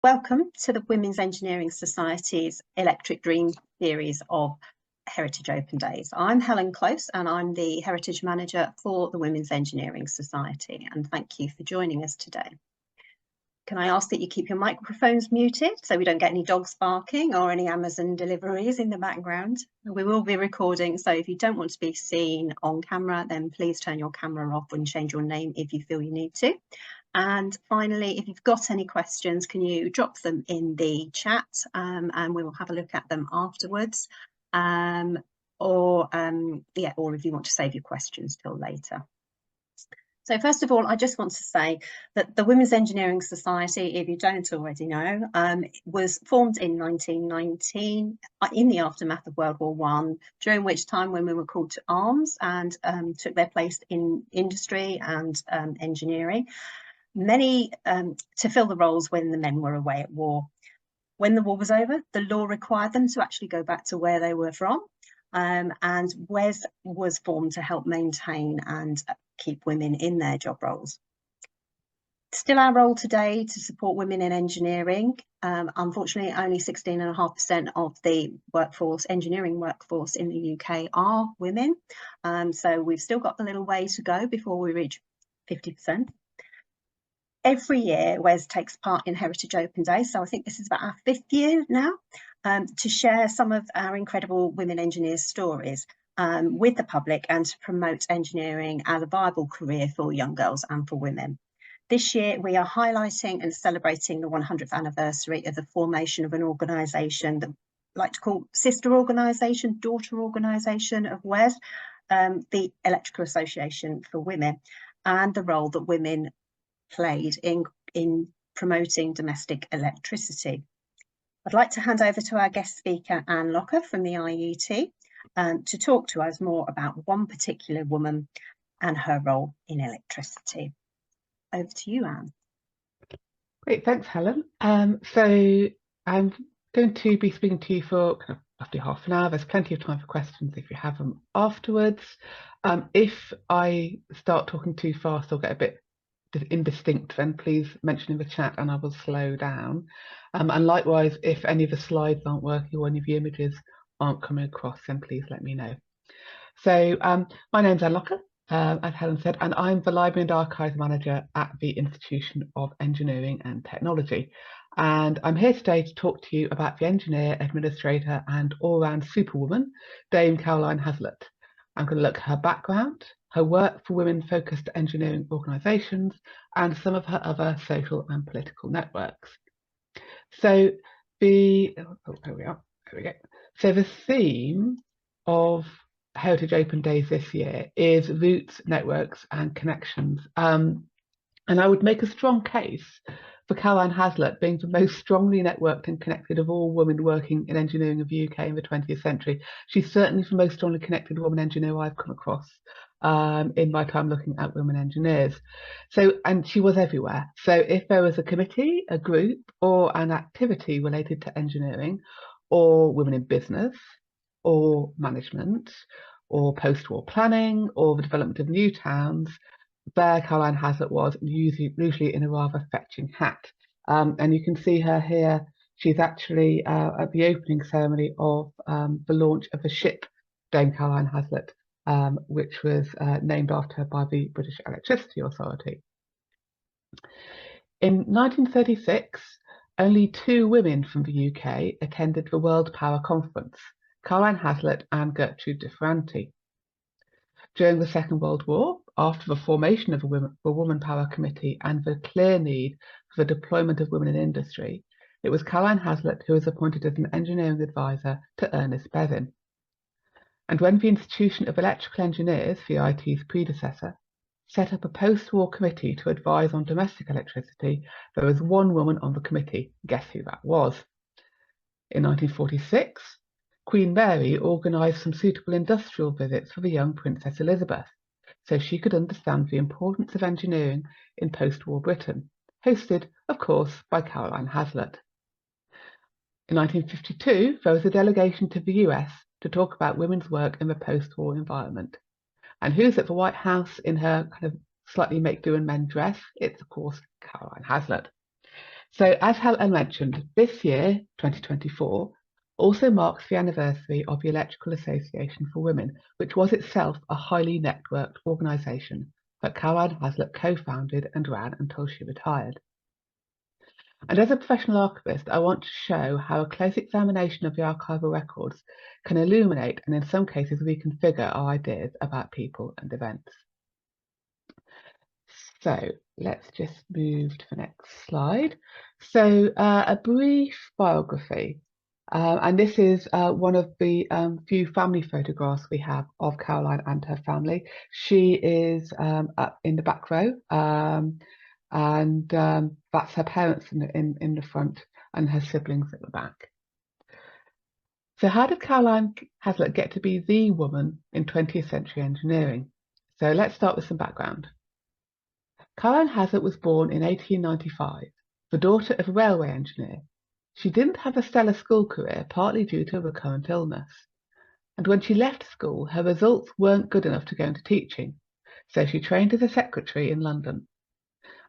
Welcome to the Women's Engineering Society's Electric Dream series of Heritage Open Days. I'm Helen Close and I'm the Heritage Manager for the Women's Engineering Society, and thank you for joining us today. Can I ask that you keep your microphones muted so we don't get any dogs barking or any Amazon deliveries in the background? We will be recording, so if you don't want to be seen on camera, then please turn your camera off and change your name if you feel you need to. And finally, if you've got any questions, can you drop them in the chat and we will have a look at them afterwards. Or if you want to save your questions till later. So first of all, I just want to say that the Women's Engineering Society, if you don't already know, was formed in 1919 in the aftermath of World War I, during which time women were called to arms and took their place in industry and engineering. Many to fill the roles when the men were away at war. When the war was over, the law required them to actually go back to where they were from, and WES was formed to help maintain and keep women in their job roles. Still our role today to support women in engineering. Unfortunately, only 16.5% of the workforce, engineering workforce in the UK are women. So we've still got a little way to go before we reach 50%. Every year, WES takes part in Heritage Open Days, so I think this is about our 5th year now, to share some of our incredible women engineers' stories with the public and to promote engineering as a viable career for young girls and for women. This year, we are highlighting and celebrating the 100th anniversary of the formation of an organisation that I like to call sister organisation, daughter organisation of WES, the Electrical Association for Women, and the role that women played in promoting domestic electricity. I'd like to hand over to our guest speaker, Anne Locker from the IET, to talk to us more about one particular woman and her role in electricity. Over to you, Anne. Great, thanks, Helen. So I'm going to be speaking to you for kind of roughly half an hour. There's plenty of time for questions if you have them afterwards. If I start talking too fast or get a bit indistinct, then please mention in the chat and I will slow down. And likewise, if any of the slides aren't working or any of the images aren't coming across, then please let me know. So my name's Anne Locker, as Helen said, and I'm the Library and Archives Manager at the Institution of Engineering and Technology. And I'm here today to talk to you about the engineer, administrator and all-round superwoman, Dame Caroline Haslett. I'm going to look at her background, her work for women-focused engineering organisations, and some of her other social and political networks. So there we go. So the theme of Heritage Open Days this year is roots, networks, and connections. And I would make a strong case for Caroline Haslett being the most strongly networked and connected of all women working in engineering of the UK in the 20th century. She's certainly the most strongly connected woman engineer I've come across in my time looking at women engineers. And she was everywhere. So if there was a committee, a group, or an activity related to engineering, or women in business, or management, or post-war planning, or the development of new towns, there Caroline Haslett was, usually in a rather fetching hat. And you can see her here. She's actually at the opening ceremony of the launch of the ship Dame Caroline Haslett, which was named after her by the British Electricity Authority. In 1936, only 2 women from the UK attended the World Power Conference, Caroline Haslett and Gertrude de Ferranti. During the Second World War, after the formation of the Woman Power Committee and the clear need for the deployment of women in industry, it was Caroline Haslett who was appointed as an engineering advisor to Ernest Bevin. And when the Institution of Electrical Engineers, the IET's predecessor, set up a post-war committee to advise on domestic electricity, there was one woman on the committee. Guess who that was? In 1946, Queen Mary organised some suitable industrial visits for the young Princess Elizabeth, so she could understand the importance of engineering in post-war Britain, hosted, of course, by Caroline Haslett. In 1952, there was a delegation to the US to talk about women's work in the post-war environment. And who's at the White House in her kind of slightly make-do-and-mend dress? It's, of course, Caroline Haslett. So as Helen mentioned, this year, 2024, also marks the anniversary of the Electrical Association for Women, which was itself a highly networked organisation that Caroline Haslett co-founded and ran until she retired. And as a professional archivist, I want to show how a close examination of the archival records can illuminate and in some cases reconfigure our ideas about people and events. So let's just move to the next slide. So a brief biography. And this is one of the few family photographs we have of Caroline and her family. She is up in the back row, and that's her parents in the front and her siblings at the back. So how did Caroline Haslett get to be the woman in 20th century engineering? So let's start with some background. Caroline Haslett was born in 1895, the daughter of a railway engineer. She didn't have a stellar school career, partly due to a recurrent illness. And when she left school, her results weren't good enough to go into teaching, so she trained as a secretary in London.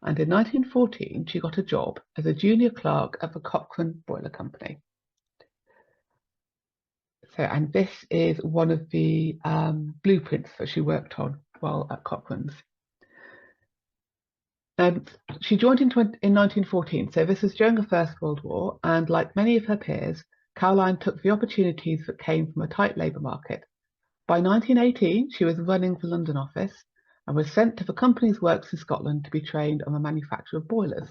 And in 1914, she got a job as a junior clerk at the Cochrane Boiler Company. So, and this is one of the blueprints that she worked on while at Cochrane's. She joined in 1914, so this was during the First World War, and like many of her peers, Caroline took the opportunities that came from a tight labour market. By 1918, she was running the London office and was sent to the company's works in Scotland to be trained on the manufacture of boilers.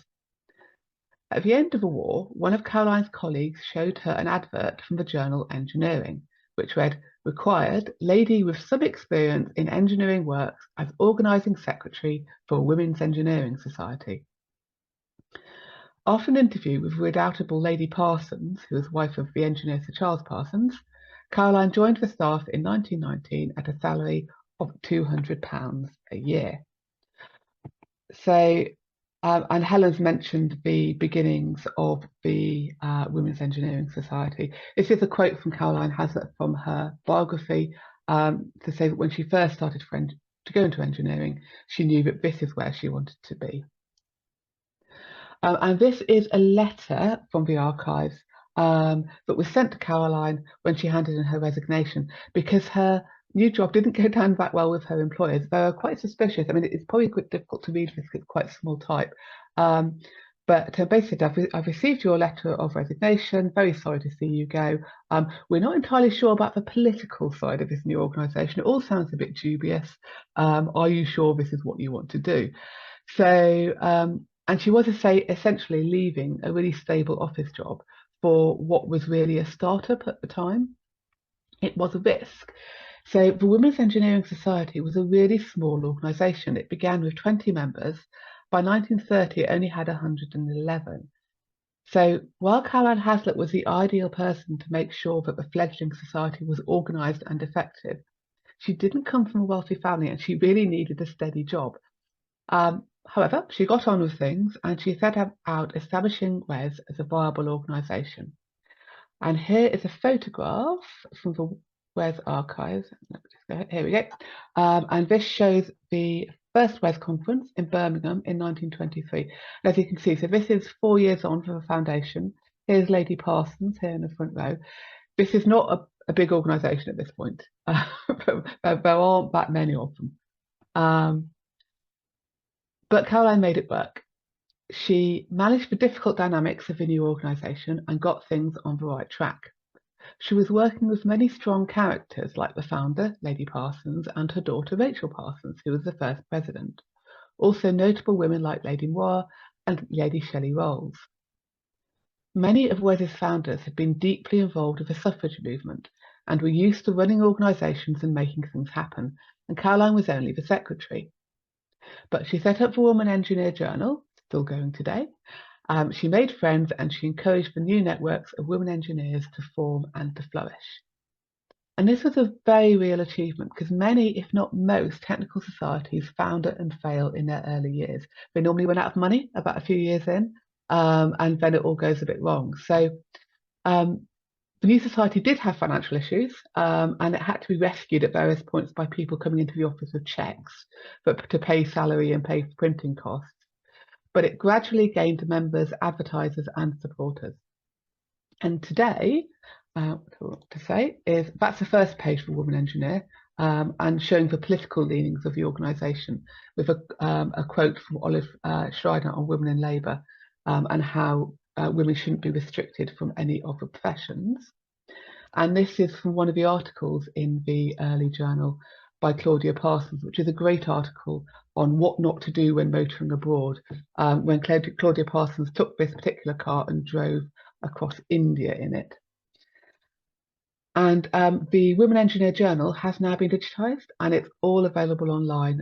At the end of the war, one of Caroline's colleagues showed her an advert from the journal Engineering, which read, "Required, lady with some experience in engineering works as organising secretary for a Women's Engineering Society." After an interview with redoubtable Lady Parsons, who was wife of the engineer Sir Charles Parsons, Caroline joined the staff in 1919 at a salary of £200 a year. So, and Helen's mentioned the beginnings of the Women's Engineering Society. This is a quote from Caroline Haslett from her biography, to say that when she first started to go into engineering, she knew that this is where she wanted to be. And this is a letter from the archives that was sent to Caroline when she handed in her resignation, because her new job didn't go down that well with her employers. They were quite suspicious. I mean, it's probably quite difficult to read this because it's quite small type. But basically, I've received your letter of resignation. Very sorry to see you go. We're not entirely sure about the political side of this new organisation. It all sounds a bit dubious. Are you sure this is what you want to do? So, and she was essentially leaving a really stable office job for what was really a startup at the time. It was a risk. So the Women's Engineering Society was a really small organisation. It began with 20 members. By 1930, it only had 111. So while Caroline Haslett was the ideal person to make sure that the fledgling society was organised and effective, she didn't come from a wealthy family and she really needed a steady job. However, she got on with things and she set out establishing WES as a viable organisation. And here is a photograph from the WES archives. Here we go. And this shows the first WES conference in Birmingham in 1923. And as you can see, so this is 4 years on for the foundation. Here's Lady Parsons here in the front row. This is not a big organisation at this point. There aren't that many of them. But Caroline made it work. She managed the difficult dynamics of the new organisation and got things on the right track. She was working with many strong characters like the founder, Lady Parsons, and her daughter, Rachel Parsons, who was the first president. Also notable women like Lady Moore and Lady Shelley Rolls. Many of WES's founders had been deeply involved with the suffrage movement and were used to running organisations and making things happen, and Caroline was only the secretary. But she set up the Woman Engineer Journal, still going today. She made friends and she encouraged the new networks of women engineers to form and to flourish. And this was a very real achievement because many, if not most, technical societies founder and fail in their early years. They normally run out of money about a few years in, and then it all goes a bit wrong. So the new society did have financial issues, and it had to be rescued at various points by people coming into the office with cheques, but to pay salary and pay for printing costs. but it gradually gained members, advertisers and supporters. And today, what I want to say is that's the first page for Woman Engineer, and showing the political leanings of the organisation, with a quote from Olive Schreiner on women in labour, and how women shouldn't be restricted from any of the professions. And this is from one of the articles in the early journal by Claudia Parsons, which is a great article on what not to do when motoring abroad, when Claudia Parsons took this particular car and drove across India in it. And the Women Engineer Journal has now been digitised, and it's all available online,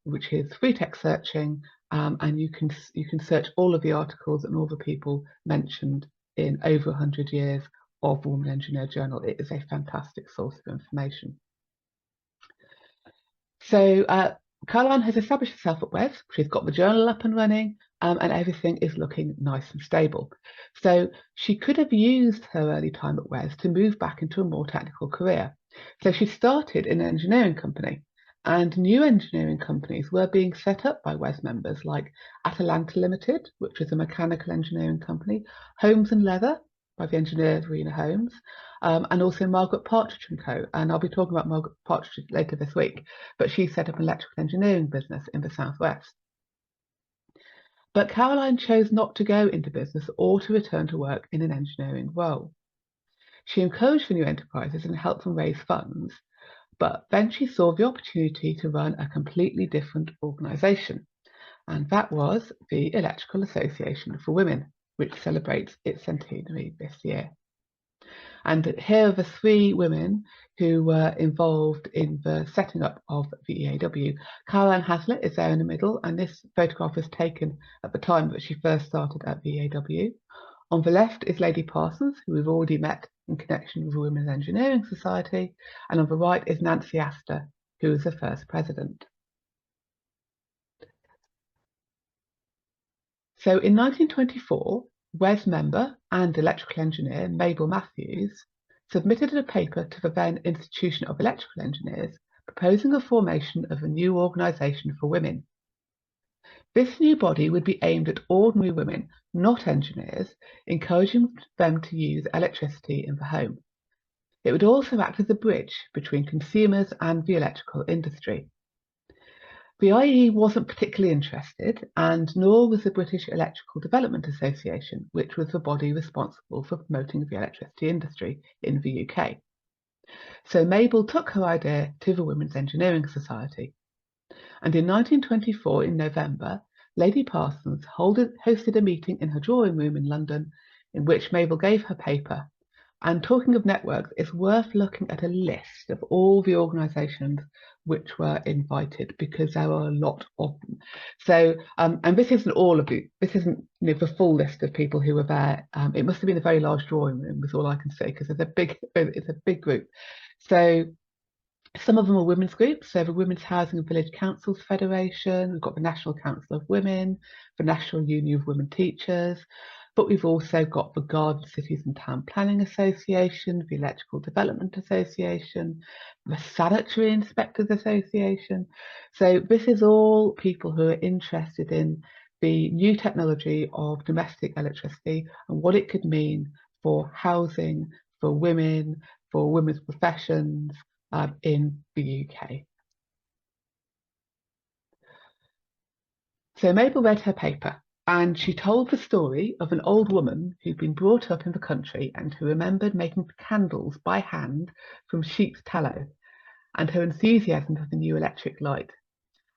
which is free text searching, and you can search all of the articles and all the people mentioned in over 100 years of Women Engineer Journal. It is a fantastic source of information. So Caroline has established herself at WES. She's got the journal up and running, and everything is looking nice and stable. So she could have used her early time at WES to move back into a more technical career. So she started in an engineering company, and new engineering companies were being set up by WES members like Atalanta Limited, which is a mechanical engineering company, Holmes and Leather by the engineer Verena Holmes, and also Margaret Partridge & Co. And I'll be talking about Margaret Partridge later this week, but she set up an electrical engineering business in the southwest. But Caroline chose not to go into business or to return to work in an engineering role. She encouraged the new enterprises and helped them raise funds, but then she saw the opportunity to run a completely different organisation, and that was the Electrical Association for Women, which celebrates its centenary this year. And here are the three women who were involved in the setting up of the EAW. Caroline Haslett is there in the middle, and this photograph was taken at the time that she first started at the EAW. On the left is Lady Parsons, who we've already met in connection with the Women's Engineering Society, and on the right is Nancy Astor, who was the first president. So in 1924, WES member and electrical engineer Mabel Matthews submitted a paper to the then Institution of Electrical Engineers proposing the formation of a new organisation for women. This new body would be aimed at ordinary women, not engineers, encouraging them to use electricity in the home. It would also act as a bridge between consumers and the electrical industry. The IE wasn't particularly interested, and nor was the British Electrical Development Association, which was the body responsible for promoting the electricity industry in the UK. So Mabel took her idea to the Women's Engineering Society. And in 1924, in November, Lady Parsons hosted a meeting in her drawing room in London, in which Mabel gave her paper. And talking of networks, it's worth looking at a list of all the organisations which were invited, because there are a lot of them. So, and this isn't all of you. This isn't the full list of people who were there. It must have been a very large drawing room, is all I can say, because it's a big group. So some of them are women's groups. So the Women's Housing and Village Councils Federation, we've got the National Council of Women, the National Union of Women Teachers, but we've also got the Garden Cities and Town Planning Association, the Electrical Development Association, the Sanitary Inspectors Association. So this is all people who are interested in the new technology of domestic electricity and what it could mean for housing, for women's professions in the UK. So Mabel read her paper, and she told the story of an old woman who'd been brought up in the country and who remembered making candles by hand from sheep's tallow, and her enthusiasm for the new electric light.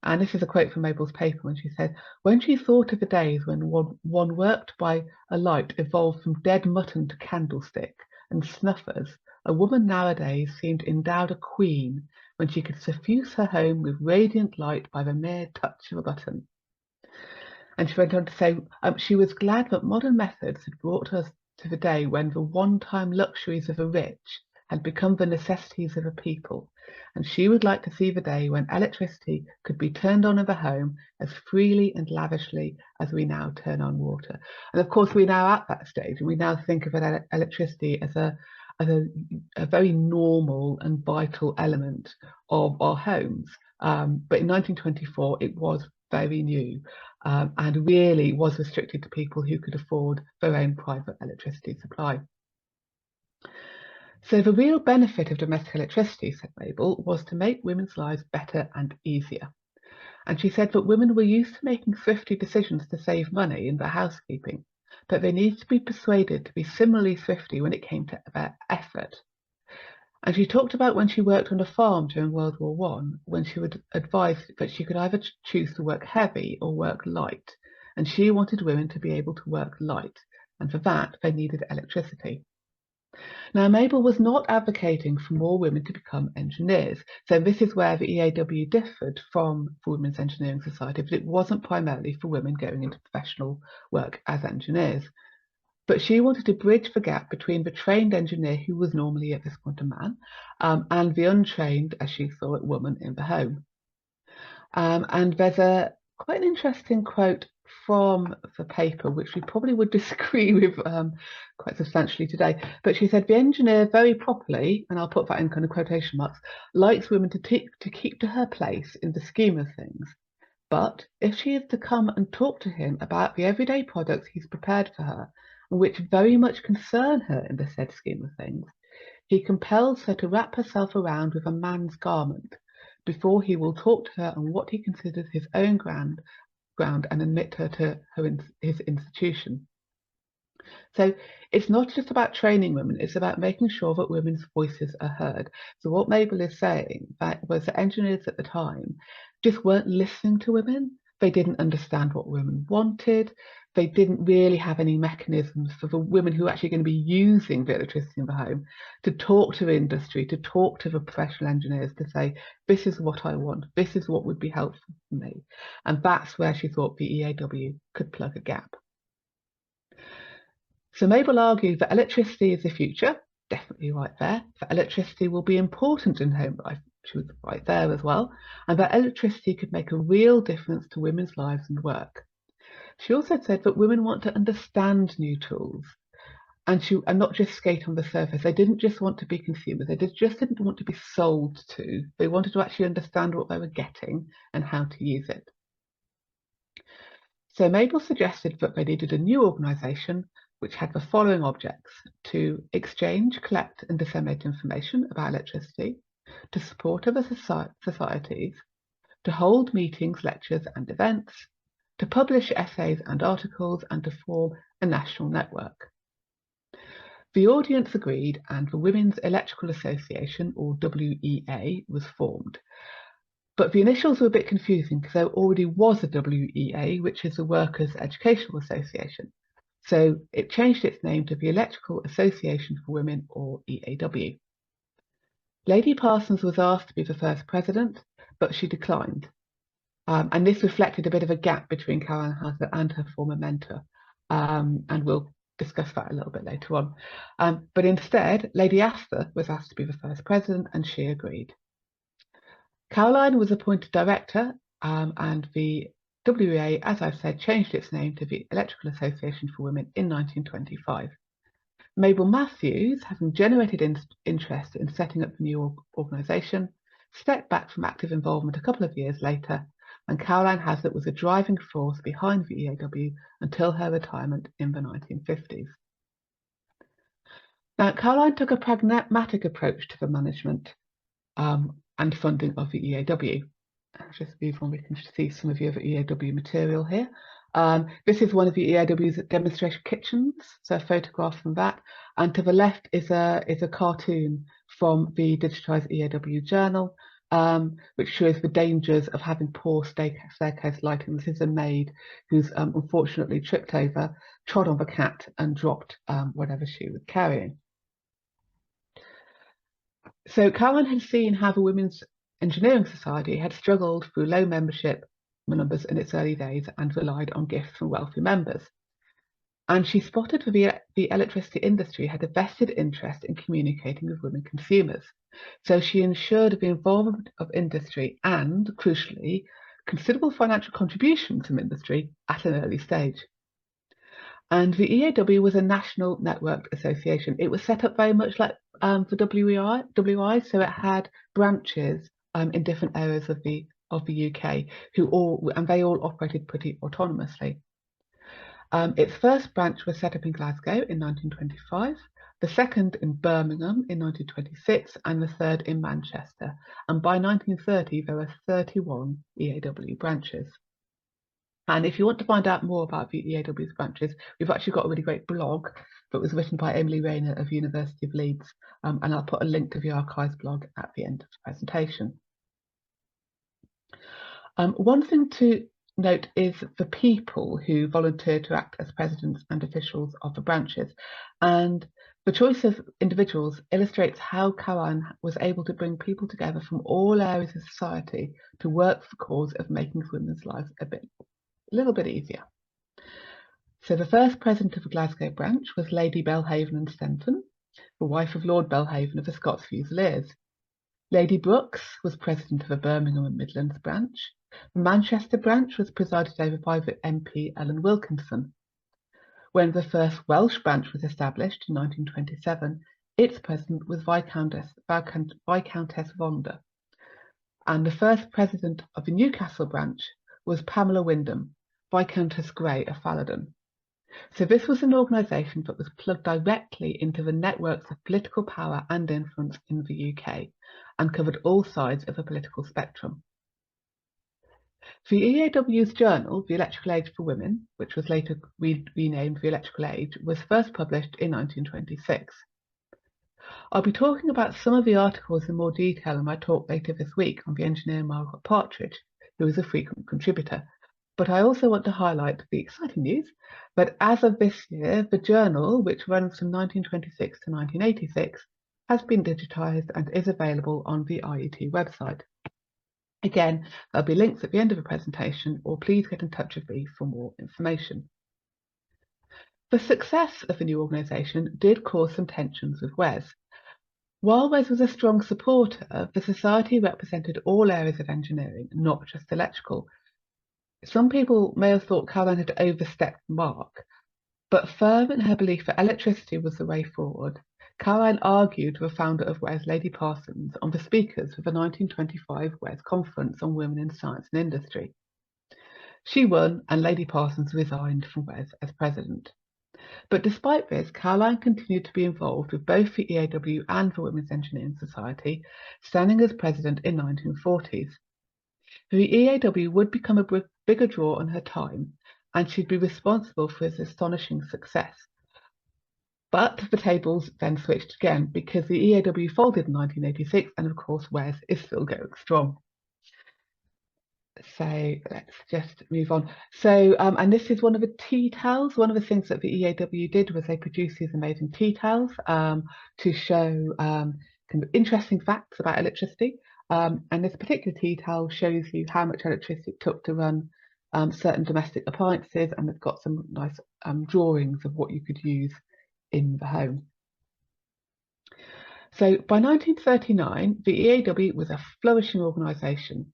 And this is a quote from Mabel's paper when she said, "When she thought of the days when one worked by a light evolved from dead mutton to candlestick and snuffers, a woman nowadays seemed endowed a queen when she could suffuse her home with radiant light by the mere touch of a button." And she went on to say she was glad that modern methods had brought us to the day when the one-time luxuries of the rich had become the necessities of a people, and she would like to see the day when electricity could be turned on in the home as freely and lavishly as we now turn on water. And of course, we're now at that stage, and we now think of electricity as a very normal and vital element of our homes. But in 1924, it was very new. and really was restricted to people who could afford their own private electricity supply. So the real benefit of domestic electricity, said Mabel, was to make women's lives better and easier. And she said that women were used to making thrifty decisions to save money in their housekeeping, but they needed to be persuaded to be similarly thrifty when it came to their effort. And she talked about when she worked on a farm during World War I, when she would advise that she could either choose to work heavy or work light. And she wanted women to be able to work light, and for that they needed electricity. Now, Mabel was not advocating for more women to become engineers, so this is where the EAW differed from the Women's Engineering Society, but it wasn't primarily for women going into professional work as engineers. But she wanted to bridge the gap between the trained engineer, who was normally at this point a man, and the untrained, as she saw it, woman in the home. And there's quite an interesting quote from the paper, which we probably would disagree with quite substantially today. But she said, the engineer very properly, and I'll put that in kind of quotation marks, likes women to keep to her place in the scheme of things. But if she is to come and talk to him about the everyday products he's prepared for her, and which very much concern her in the said scheme of things, he compels her to wrap herself around with a man's garment before he will talk to her on what he considers his own ground and admit her to his institution. So it's not just about training women, it's about making sure that women's voices are heard. So what Mabel is saying was that engineers at the time just weren't listening to women. They didn't understand what women wanted. They didn't really have any mechanisms for the women who are actually going to be using the electricity in the home to talk to the industry, to talk to the professional engineers, to say, this is what I want, this is what would be helpful for me. And that's where she thought the EAW could plug a gap. So Mabel argued that electricity is the future, definitely right there, that electricity will be important in home life, she was right there as well, and that electricity could make a real difference to women's lives and work. She also said that women want to understand new tools and not just skate on the surface. They didn't just want to be consumers, they just didn't want to be sold to. They wanted to actually understand what they were getting and how to use it. So Mabel suggested that they needed a new organisation which had the following objects: to exchange, collect and disseminate information about electricity, to support other societies, to hold meetings, lectures and events, to publish essays and articles, and to form a national network. The audience agreed and the Women's Electrical Association, or WEA, was formed. But the initials were a bit confusing because there already was a WEA, which is the Workers' Educational Association. So it changed its name to the Electrical Association for Women, or EAW. Lady Parsons was asked to be the first president, but she declined. And this reflected a bit of a gap between Caroline Haslett and her former mentor. And we'll discuss that a little bit later on. But instead, Lady Astor was asked to be the first president, and she agreed. Caroline was appointed director, and the WEA, as I've said, changed its name to the Electrical Association for Women in 1925. Mabel Matthews, having generated interest in setting up the new organisation, stepped back from active involvement a couple of years later, and Caroline Haslett was a driving force behind the EAW until her retirement in the 1950s. Now, Caroline took a pragmatic approach to the management and funding of the EAW. I'll just move on, we can see some of the other EAW material here. This is one of the EAW's demonstration kitchens, so a photograph from that. And to the left is a cartoon from the digitised EAW journal, which shows the dangers of having poor staircase lighting. This is a maid who's unfortunately tripped over, trod on the cat and dropped whatever she was carrying. So Caroline had seen how the Women's Engineering Society had struggled through low membership numbers in its early days and relied on gifts from wealthy members. And she spotted that the electricity industry had a vested interest in communicating with women consumers. So she ensured the involvement of industry and, crucially, considerable financial contributions from industry at an early stage. And the EAW was a national networked association. It was set up very much like the WI, so it had branches in different areas of the of the UK, and they all operated pretty autonomously. Its first branch was set up in Glasgow in 1925, the second in Birmingham in 1926, and the third in Manchester. And by 1930, there were 31 EAW branches. And if you want to find out more about the EAW's branches, we've actually got a really great blog that was written by Emily Rayner of University of Leeds, and I'll put a link to the archives blog at the end of the presentation. One thing to note is the people who volunteered to act as presidents and officials of the branches, and the choice of individuals illustrates how Caroline was able to bring people together from all areas of society to work for the cause of making women's lives a little bit easier. So the first president of the Glasgow branch was Lady Belhaven and Stenton, the wife of Lord Belhaven of the Scots Fusiliers. Lady Brooks was president of the Birmingham and Midlands branch. The Manchester branch was presided over by the MP Ellen Wilkinson. When the first Welsh branch was established in 1927, its president was Viscountess Vonda. And the first president of the Newcastle branch was Pamela Wyndham, Viscountess Grey of Falodon. So this was an organisation that was plugged directly into the networks of political power and influence in the UK and covered all sides of the political spectrum. The EAW's journal, The Electrical Age for Women, which was later renamed The Electrical Age, was first published in 1926. I'll be talking about some of the articles in more detail in my talk later this week on the engineer Margaret Partridge, who is a frequent contributor. But I also want to highlight the exciting news that as of this year, the journal, which runs from 1926 to 1986, has been digitised and is available on the IET website. Again, there'll be links at the end of the presentation, or please get in touch with me for more information. The success of the new organisation did cause some tensions with WES. While WES was a strong supporter, the society represented all areas of engineering, not just electrical. Some people may have thought Caroline had overstepped the mark, but firm in her belief that electricity was the way forward, Caroline argued with the founder of WES, Lady Parsons, on the speakers for the 1925 WES Conference on Women in Science and Industry. She won, and Lady Parsons resigned from WES as president. But despite this, Caroline continued to be involved with both the EAW and the Women's Engineering Society, standing as president in the 1940s. The EAW would become a bigger draw on her time, and she'd be responsible for its astonishing success. But the tables then switched again because the EAW folded in 1986, and of course WES is still going strong. So let's just move on. So, and this is one of the tea towels. One of the things that the EAW did was they produced these amazing tea towels to show kind of interesting facts about electricity. And this particular tea towel shows you how much electricity it took to run certain domestic appliances, and it's got some nice drawings of what you could use in the home. So by 1939, the EAW was a flourishing organisation.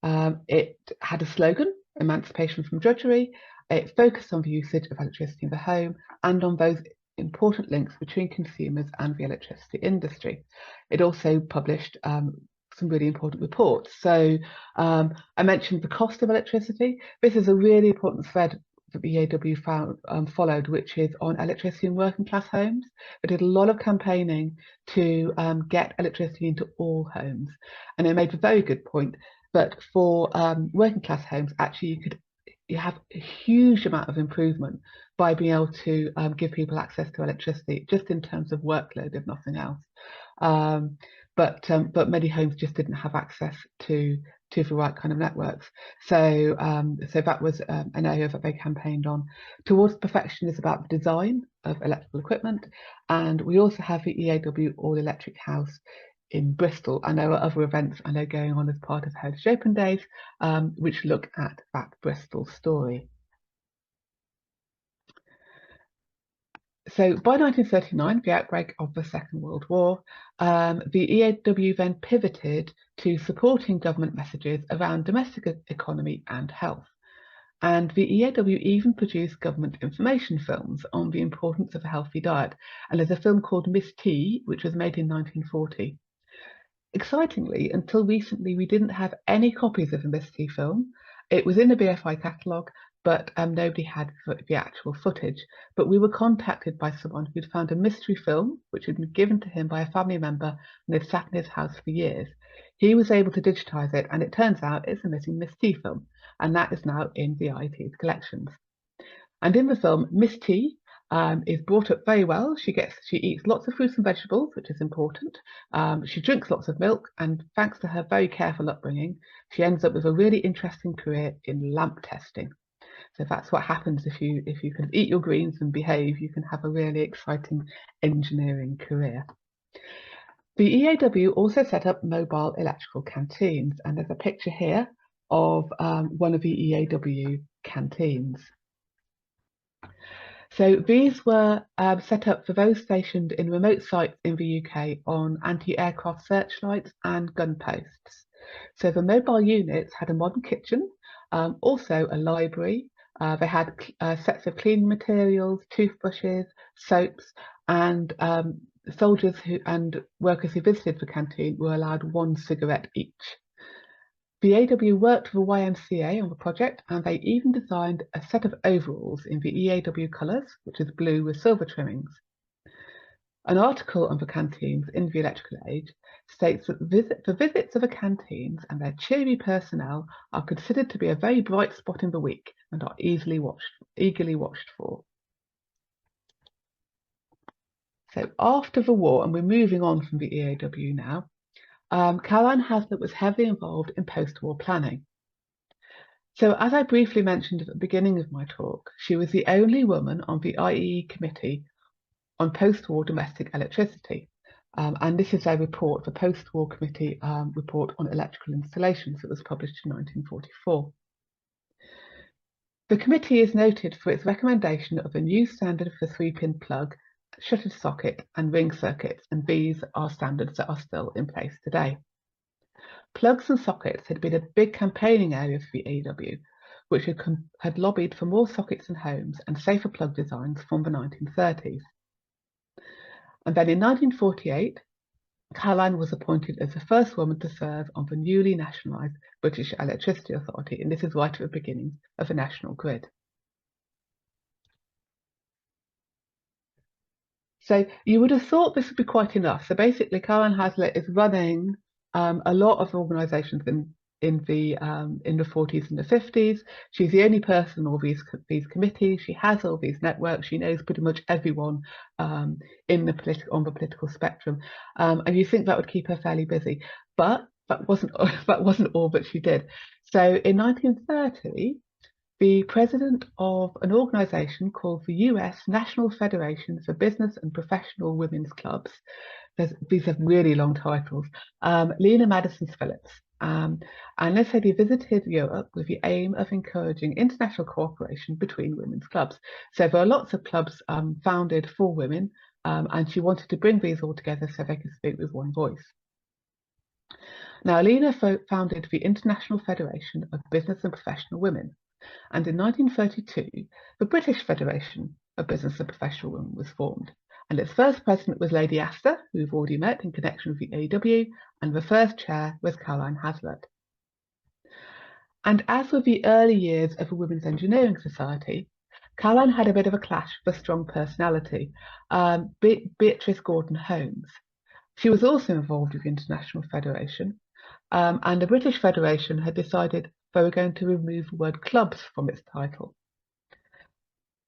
It had a slogan, Emancipation from Drudgery. It focused on the usage of electricity in the home and on those important links between consumers and the electricity industry. It also published some really important reports. So I mentioned the cost of electricity. This is a really important thread that the EAW followed, which is on electricity in working class homes. It did a lot of campaigning to get electricity into all homes. And it made a very good point that for working class homes, actually you have a huge amount of improvement by being able to give people access to electricity, just in terms of workload, if nothing else. But many homes just didn't have access to the right kind of networks. So that was an area that they campaigned on. Towards Perfection is about the design of electrical equipment, and we also have the EAW All Electric House in Bristol, and there are other events I know going on as part of Heritage Open Days, which look at that Bristol story. So by 1939, the outbreak of the Second World War, the EAW then pivoted to supporting government messages around domestic economy and health. And the EAW even produced government information films on the importance of a healthy diet. And there's a film called Miss T, which was made in 1940. Excitingly, until recently, we didn't have any copies of the Miss T film. It was in the BFI catalogue, but nobody had the actual footage. But we were contacted by someone who'd found a mystery film, which had been given to him by a family member and had sat in his house for years. He was able to digitise it, and it turns out it's a missing Miss T film, and that is now in the IT's collections. And in the film, Miss T is brought up very well. She eats lots of fruits and vegetables, which is important. She drinks lots of milk, and thanks to her very careful upbringing, she ends up with a really interesting career in lamp testing. So that's what happens if you can eat your greens and behave. You can have a really exciting engineering career. The EAW also set up mobile electrical canteens, and there's a picture here of one of the EAW canteens. So these were set up for those stationed in remote sites in the UK on anti-aircraft searchlights and gun posts. So the mobile units had a modern kitchen, also a library. They had sets of cleaning materials, toothbrushes, soaps, and soldiers and workers who visited the canteen were allowed 1 cigarette each. The AW worked with the YMCA on the project, and they even designed a set of overalls in the EAW colours, which is blue with silver trimmings. An article on the canteens in the Electrical Age states that the visits of the canteens and their cheery personnel are considered to be a very bright spot in the week and are eagerly watched for. So after the war, and we're moving on from the EAW now, Caroline Haslett was heavily involved in post-war planning. So as I briefly mentioned at the beginning of my talk, she was the only woman on the IEE committee on post-war domestic electricity. And this is a report, the post-war committee report on electrical installations that was published in 1944. The committee is noted for its recommendation of a new standard for 3-pin plug, shuttered socket and ring circuits, and these are standards that are still in place today. Plugs and sockets had been a big campaigning area for the AW, which had lobbied for more sockets in homes and safer plug designs from the 1930s. And then in 1948, Caroline was appointed as the first woman to serve on the newly nationalised British Electricity Authority, and this is right at the beginning of the national grid. So you would have thought this would be quite enough. So basically, Caroline Haslett is running a lot of organisations in the 40s and the 50s. She's the only person on all these committees. She has all these networks. She knows pretty much everyone on the political spectrum, and you think that would keep her fairly busy, but that wasn't all that she did. So in 1930. The president of an organisation called the US National Federation for Business and Professional Women's Clubs. These have really long titles. Lena Madison Phillips. And they said he visited Europe with the aim of encouraging international cooperation between women's clubs. So there are lots of clubs founded for women, and she wanted to bring these all together so they could speak with one voice. Now, Lena founded the International Federation of Business and Professional Women. And in 1932, the British Federation of Business and Professional Women was formed. And its first president was Lady Astor, who we've already met in connection with the AW, and the first chair was Caroline Haslett. And as with the early years of the Women's Engineering Society, Caroline had a bit of a clash with a strong personality, Beatrice Gordon Holmes. She was also involved with the International Federation, and the British Federation had decided they were going to remove the word clubs from its title.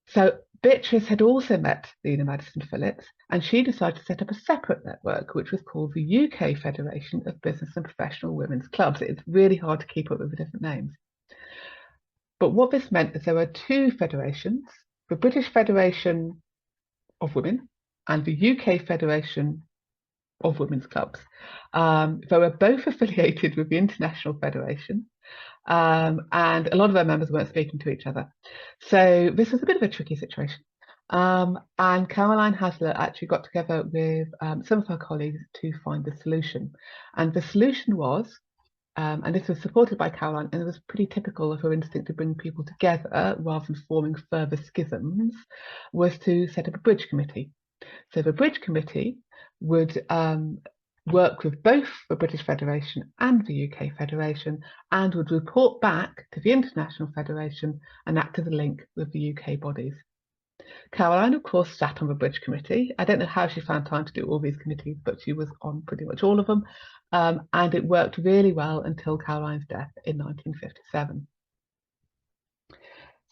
So Beatrice had also met Lena Madison Phillips, and she decided to set up a separate network, which was called the UK Federation of Business and Professional Women's Clubs. It's really hard to keep up with the different names. But what this meant is there were 2 federations, the British Federation of Women and the UK Federation of Women's Clubs. They were both affiliated with the International Federation, and a lot of their members weren't speaking to each other. So this was a bit of a tricky situation. And Caroline Haslett actually got together with some of her colleagues to find the solution. And the solution was, and this was supported by Caroline, and it was pretty typical of her instinct to bring people together rather than forming further schisms, was to set up a bridge committee. So the bridge committee would worked with both the British Federation and the UK Federation, and would report back to the International Federation and act as a link with the UK bodies. Caroline, of course, sat on the Bridge Committee. I don't know how she found time to do all these committees, but she was on pretty much all of them. And it worked really well until Caroline's death in 1957.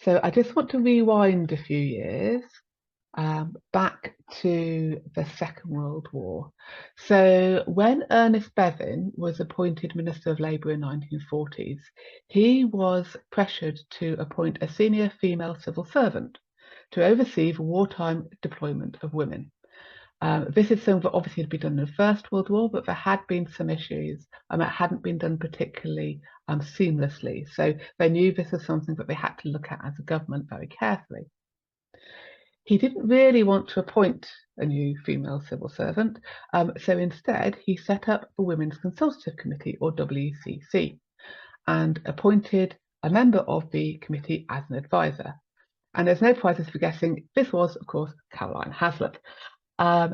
So I just want to rewind a few years back to the Second World War. So when Ernest Bevin was appointed Minister of Labour in the 1940s, he was pressured to appoint a senior female civil servant to oversee the wartime deployment of women. This is something that obviously had been done in the First World War, but there had been some issues and it hadn't been done particularly seamlessly. So they knew this was something that they had to look at as a government very carefully. He didn't really want to appoint a new female civil servant, so instead he set up the Women's Consultative Committee, or WCC, and appointed a member of the committee as an advisor. And there's no prizes for guessing, this was, of course, Caroline Haslett.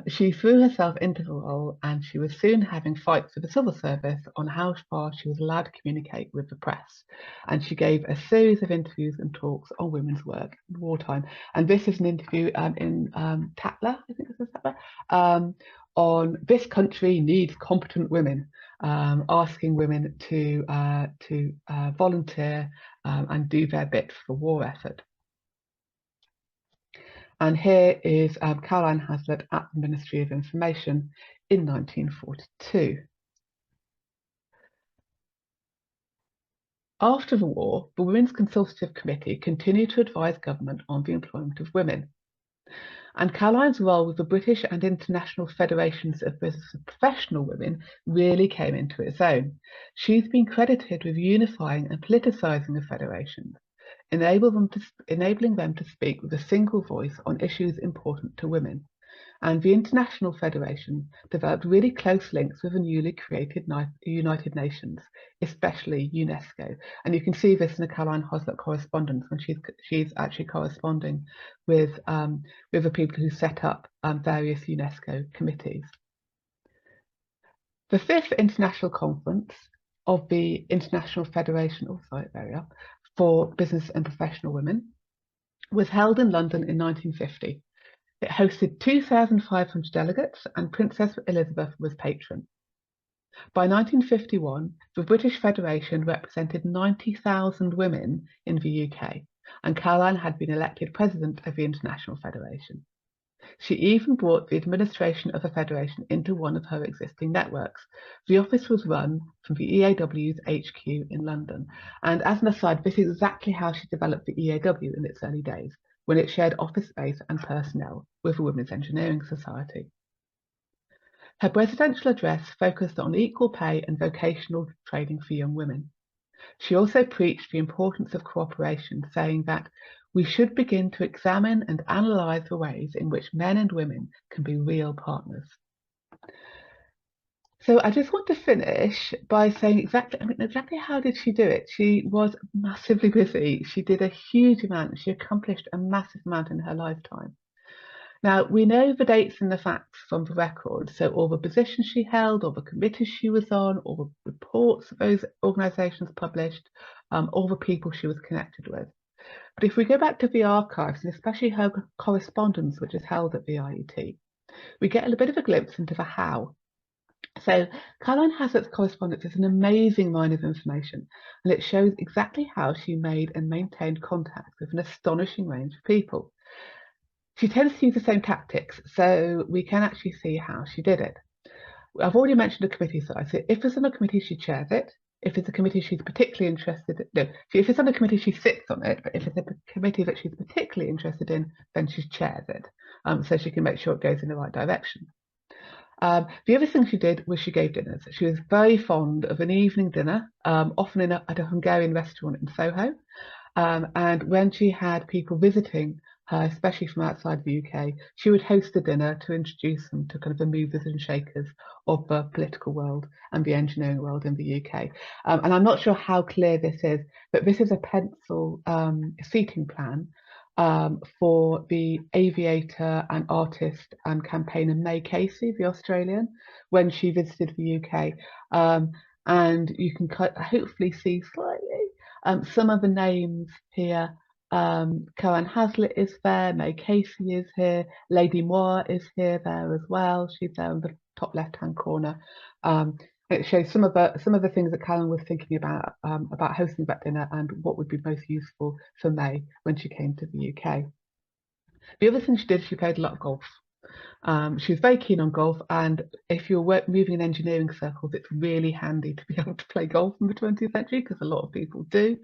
She threw herself into the role, and she was soon having fights with the civil service on how far she was allowed to communicate with the press. And she gave a series of interviews and talks on women's work in wartime. And this is an interview in Tatler, I think this is Tatler, on "This country needs competent women," asking women to volunteer and do their bit for the war effort. And here is Caroline Haslett at the Ministry of Information in 1942. After the war, the Women's Consultative Committee continued to advise government on the employment of women. And Caroline's role with the British and International Federations of Business and Professional Women really came into its own. She's been credited with unifying and politicising the federations, enabling them to speak with a single voice on issues important to women. And the International Federation developed really close links with the newly created United Nations, especially UNESCO. And you can see this in the Caroline Haslett correspondence when she's actually corresponding with the people who set up various UNESCO committees. The 5th International Conference of the International Federation, for Business and Professional Women was held in London in 1950. It hosted 2,500 delegates, and Princess Elizabeth was patron. By 1951, the British Federation represented 90,000 women in the UK, and Caroline had been elected president of the International Federation. She even brought the administration of the Federation into one of her existing networks. The office was run from the EAW's HQ in London. And as an aside, this is exactly how she developed the EAW in its early days, when it shared office space and personnel with the Women's Engineering Society. Her presidential address focused on equal pay and vocational training for young women. She also preached the importance of cooperation, saying that we should begin to examine and analyse the ways in which men and women can be real partners. So I just want to finish by saying exactly how did she do it? She was massively busy. She did a huge amount. She accomplished a massive amount in her lifetime. Now, we know the dates and the facts from the record, so all the positions she held, all the committees she was on, all the reports that those organisations published, all the people she was connected with. But if we go back to the archives, and especially her correspondence, which is held at the IET, we get a bit of a glimpse into the how. So Caroline Haslett's correspondence is an amazing mine of information, and it shows exactly how she made and maintained contact with an astonishing range of people. She tends to use the same tactics, so we can actually see how she did it. I've already mentioned the committee size. So if it's on a committee, she chairs it. If it's a committee she's particularly interested in, no, if it's on a committee, she sits on it, but if it's a committee that she's particularly interested in, then she chairs it, so she can make sure it goes in the right direction. The other thing she did was she gave dinners. She was very fond of an evening dinner, often at a Hungarian restaurant in Soho. And when she had people visiting her, especially from outside the UK, she would host a dinner to introduce them to kind of the movers and shakers of the political world and the engineering world in the UK. And I'm not sure how clear this is, but this is a pencil seating plan for the aviator and artist and campaigner May Casey, the Australian, when she visited the UK. And you can hopefully see slightly some of the names here. Caroline Haslett is there, May Casey is here, Lady Moore is there as well. She's there in the top left-hand corner. It shows some of the things that Caroline was thinking about hosting that dinner and what would be most useful for May when she came to the UK. The other thing she did, she played a lot of golf. She was very keen on golf, and if you're moving in engineering circles, it's really handy to be able to play golf in the 20th century, because a lot of people do.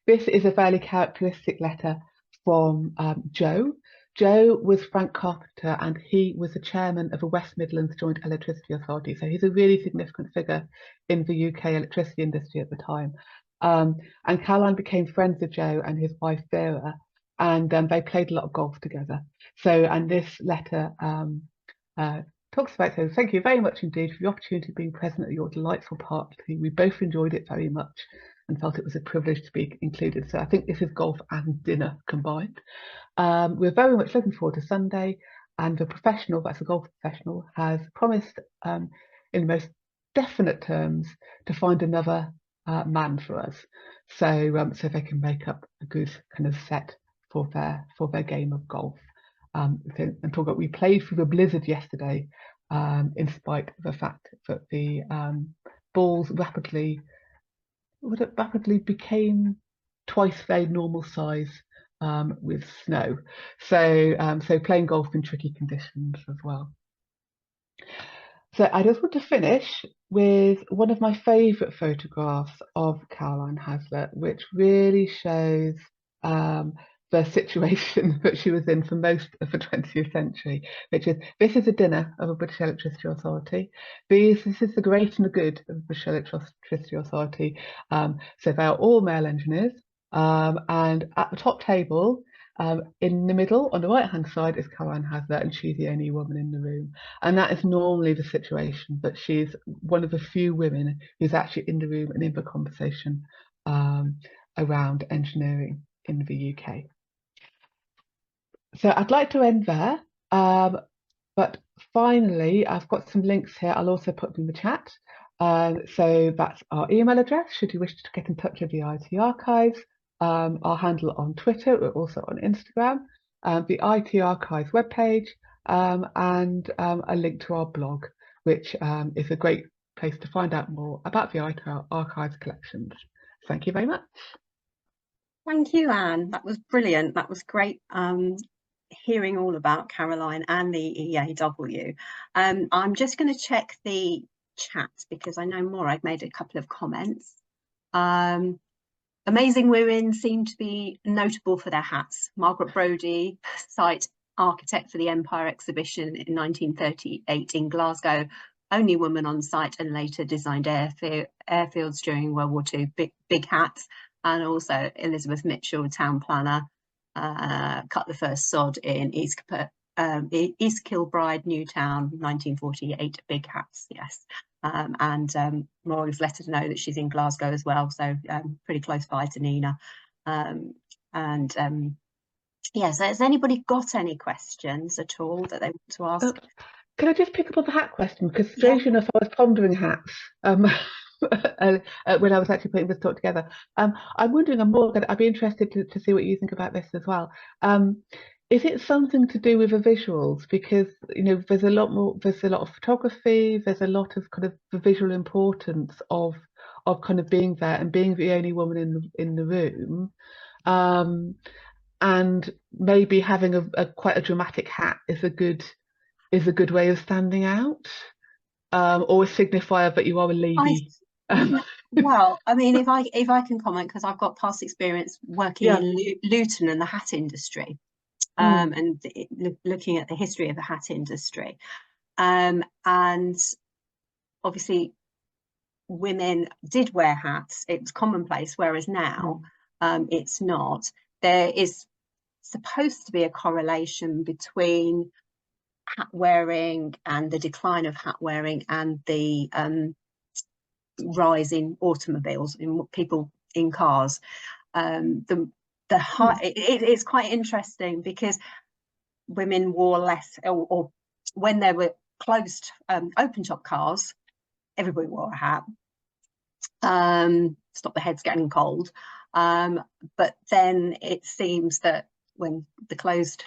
This is a fairly characteristic letter from Joe. Joe was Frank Carpenter, and he was the chairman of the West Midlands Joint Electricity Authority, so he's a really significant figure in the UK electricity industry at the time. And Caroline became friends with Joe and his wife Vera, and they played a lot of golf together. So, and this letter talks about, so thank you very much indeed for the opportunity of being present at your delightful party. We both enjoyed it very much and felt it was a privilege to be included. So I think this is golf and dinner combined. We're very much looking forward to Sunday, and the professional, that's a golf professional, has promised in the most definite terms to find another man for us. So so they can make up a good kind of set for their game of golf. And talk about, we played through the blizzard yesterday, in spite of the fact that the balls rapidly became twice their normal size with snow. So so playing golf in tricky conditions as well. So I just want to finish with one of my favourite photographs of Caroline Haslett, which really shows the situation that she was in for most of the 20th century, which is, this is a dinner of a British Electricity Authority. This is the great and the good of the British Electricity Authority. So they are all male engineers, and at the top table, in the middle, on the right-hand side, is Caroline Haslett, and she's the only woman in the room. And that is normally the situation, but she's one of the few women who's actually in the room and in the conversation around engineering in the UK. So I'd like to end there, but finally, I've got some links here. I'll also put them in the chat. So that's our email address, should you wish to get in touch with the IT Archives. Our handle on Twitter, we're also on Instagram, the IT Archives webpage, and a link to our blog, which is a great place to find out more about the IT Archives collections. Thank you very much. Thank you, Anne. That was brilliant. That was great hearing all about Caroline and the EAW. I'm just going to check the chat because I know Morag made a couple of comments. Amazing women seem to be notable for their hats. Margaret Brodie, site architect for the Empire exhibition in 1938 in Glasgow, only woman on site, and later designed airfields during World War II, big hats. And also Elizabeth Mitchell, town planner, cut the first sod in East Kilbride, Newtown, 1948, big hats, yes. And Morgan's let us know that she's in Glasgow as well, so pretty close by to Nina. Yeah, so has anybody got any questions at all that they want to ask? Can I just pick up on the hat question? Because strangely enough, I was pondering hats when I was actually putting this talk together. I'm wondering, Morgan, I'd be interested to see what you think about this as well. Is it something to do with the visuals? Because, you know, there's a lot of photography, there's a lot of kind of the visual importance of kind of being there and being the only woman in the room, and maybe having a quite a dramatic hat is a good way of standing out, or a signifier that you are a lady. Well, I mean, if I can comment, because I've got past experience working in Luton and the hat industry. And looking at the history of the hat industry, and obviously women did wear hats. It was commonplace, whereas now it's not. There is supposed to be a correlation between hat wearing and the decline of hat wearing and the rise in automobiles, in people in cars. it's quite interesting because women wore less, or when there were closed open top cars, everybody wore a hat. Stop the heads getting cold. But then it seems that when the closed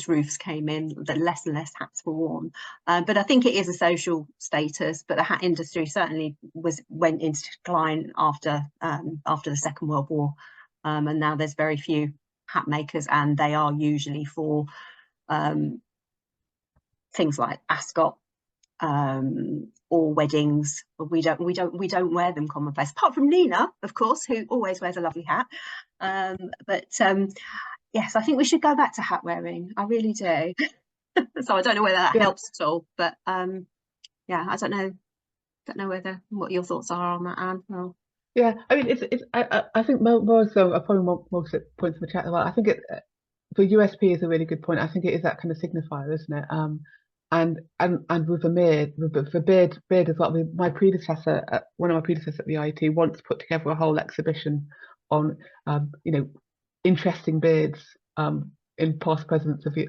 roofs came in, that less and less hats were worn. But I think it is a social status. But the hat industry certainly went into decline after the Second World War, and now there's very few hat makers, and they are usually for things like ascot or weddings. We don't wear them commonplace, apart from Nina, of course, who always wears a lovely hat. Yes, I think we should go back to hat wearing. I really do. So I don't know whether that helps at all, but yeah, I don't know what your thoughts are on that, Anne. Well, yeah, I mean, I think most of probably most points in the chat as well. I think the USP is a really good point. I think it is that kind of signifier, isn't it? And with the beard as well. I mean, my predecessor, one of my predecessors at the IET, once put together a whole exhibition on, interesting beards in past presidents of the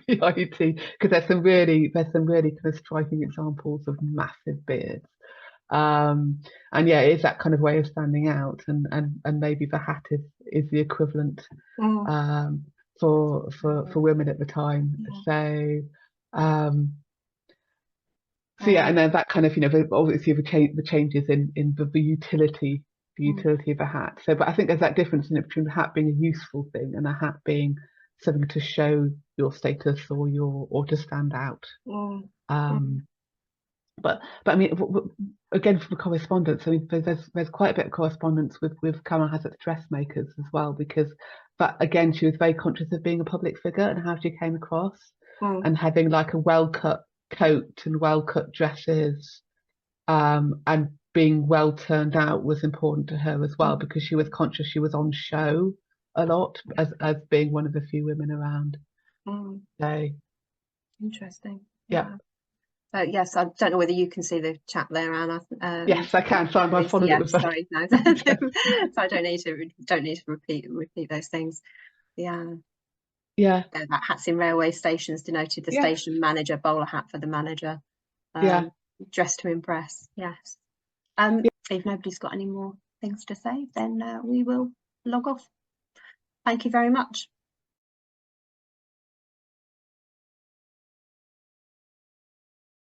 IET, because there's some really kind of striking examples of massive beards. And yeah, it is that kind of way of standing out, and maybe the hat is the equivalent for women at the time. So yeah, and then that kind of, obviously the changes in the utility of a hat. So, but I think there's that difference between the hat being a useful thing and a hat being something to show your status or to stand out. But I mean, again, from the correspondence, I mean, there's quite a bit of correspondence with Karen Haslett's dressmakers as well, because that, again, she was very conscious of being a public figure and how she came across, and having like a well-cut coat and well-cut dresses, and being well turned out was important to her as well, because she was conscious she was on show a lot as being one of the few women around. So interesting. Yeah. Yes, I don't know whether you can see the chat there, Anna. Yes, I can. So I followed it with sorry, no. So I don't need to repeat those things. Yeah. That hats in railway stations denoted the station manager, bowler hat for the manager. Dressed to impress. Yes. If nobody's got any more things to say, then we will log off. Thank you very much.